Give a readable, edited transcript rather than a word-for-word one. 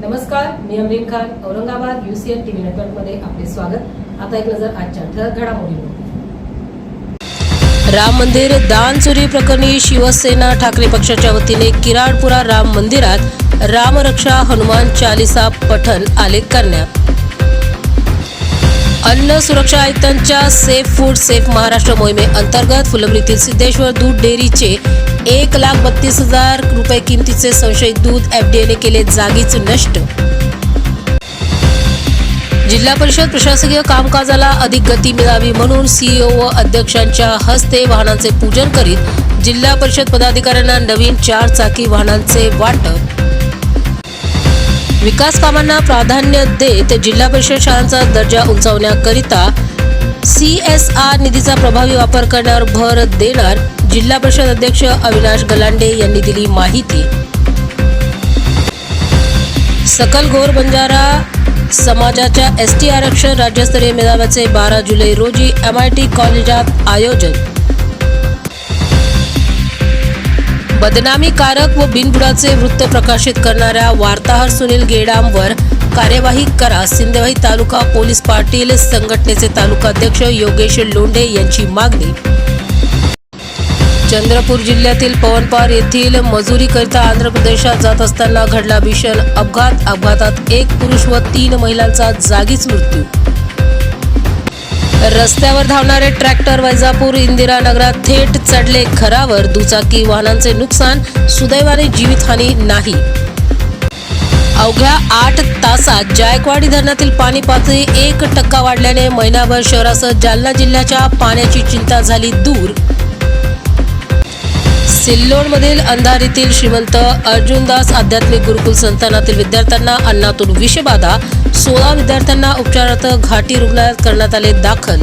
नमस्कार, मी Amreen Khan. Aurangabad UCN TV नेटवर्कमध्ये आपले स्वागत. आता एक नजर आजच्या ठळक घडामोडींवर. राम मंदिर दान चोरी प्रकरणी शिवसेना ठाकरे पक्षाच्या वतीने किराडपुरा राम मंदिरात रामरक्षा हनुमान चालीसा पठण आलेख करण्यात. अन्न सुरक्षा आयुक्तांच्या सेफ फूड सेफ महाराष्ट्र मोहिमेअंतर्गत फुलंब्रीतील सिद्धेश्वर दूध डेअरीचे 1,32,000 रुपये किमतीचे संशयित दूध FDAने केले जागीच नष्ट. जिल्हा परिषद प्रशासकीय कामकाजाला अधिक गती मिळावी म्हणून CEO व अध्यक्षांच्या हस्ते वाहनांचे पूजन करीत जिल्हा परिषद पदाधिकाऱ्यांना नवीन 4 चाकी वाहनांचे वाटप. विकास कामांना प्राधान्य देत जिल्हा परिषद शाळांचा दर्जा उंचावण्याकरिता CSR निधीचा प्रभावी वापर करण्यावर भर देणार जिल्हा परिषद अध्यक्ष अविनाश गलांडे यांनी दिली माहिती. सकल घोर बंजारा समाजाच्या ST आरक्षण राज्यस्तरीय मेळाव्याचे 12 जुलै रोजी MIT कॉलेजात आयोजन. बदनामीकारक व बिनबुडाचे वृत्त प्रकाशित करणाऱ्या वार्ताहर सुनील गेडामवर कार्यवाही करा. सिंदेवाही तालुका पोलीस पाटील संघटनेचे तालुकाध्यक्ष योगेश लोंढे यांची मागणी. चंद्रपूर जिल्ह्यातील पवनपार येथील मजुरीकरिता आंध्र प्रदेशात जात असताना घडला भीषण अपघात. अपघातात 1 पुरुष व 3 महिलांचा जागीच मृत्यू. रस्त्यावर धावणारे ट्रॅक्टर वैजापूर इंदिरानगरात थेट चढले घरावर. दुचाकी वाहनांचे नुकसान, सुदैवाने जीवितहानी नाही. अवघ्या 8 तासात जायकवाडी धरणातील पाणी पातळी 1% वाढल्याने महिनाभर शहरासह जालना जिल्ह्याच्या पाण्याची चिंता झाली दूर. सिल्लोडमधील अंधारीतील श्रीमंत अर्जुनदास आध्यात्मिक गुरुकुल संस्थानातील विद्यार्थ्यांना अन्नातून विषबाधा. 16 विद्यार्थ्यांना उपचारार्थ घाटी रुग्णालयात करण्यात आले दाखल.